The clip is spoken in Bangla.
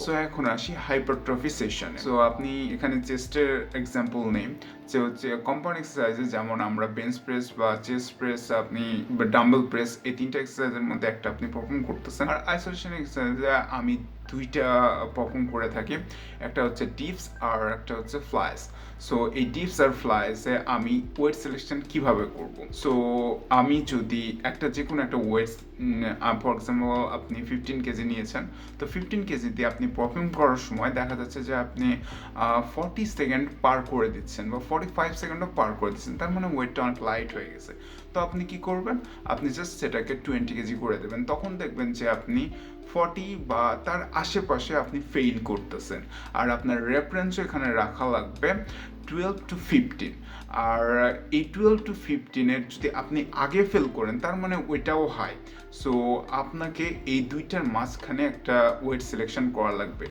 সো এখন আসি হাইপারট্রফি সেশনে। সো আপনি এখানে চেস্টের এক্সাম্পল নেই, যে হচ্ছে কম্পাউন্ড এক্সারসাইজে যেমন আমরা বেঞ্চ প্রেস বা চেস্ট প্রেস আপনি বা ডাম্বল প্রেস, এই তিনটা এক্সারসাইজের মধ্যে একটা আপনি পারফর্ম করতেছেন। আর আইসোলেশন এক্সারসাইজে আমি দুইটা পারফর্ম করে থাকি, একটা হচ্ছে ডিপস আর একটা হচ্ছে ফ্লাইস। সো এই ডিপস আর ফ্লাইসে আমি ওয়েট সিলেকশন কিভাবে করব। সো আমি যদি একটা যে কোনো একটা ওয়েটস, ফর এক্সাম্পল আপনি 15 কেজি নিয়েছেন, তো 15 কেজি দিয়ে আপনি পারফর্ম করার সময় দেখা যাচ্ছে যে আপনি 40 সেকেন্ড পার করে দিচ্ছেন বা 45 সেকেন্ডও পার করে দিচ্ছেন, তার মানে ওয়েটটা অনেক লাইট হয়ে গেছে। তো আপনি কি করবেন, আপনি জাস্ট সেটাকে 20 কেজি করে দেবেন, তখন দেখবেন যে আপনি 40 বা তার আশেপাশে আপনি ফেইল করতেছেন। আর আপনার রেফারেন্সও এখানে রাখা লাগবে 12 to 15। আর এই 12 to 15-এর যদি আপনি আগে ফেল করেন তার মানে ওইটাও হাই। সো আপনাকে এই দুইটার মাঝখানে একটা ওয়েট সিলেকশন করা লাগবে।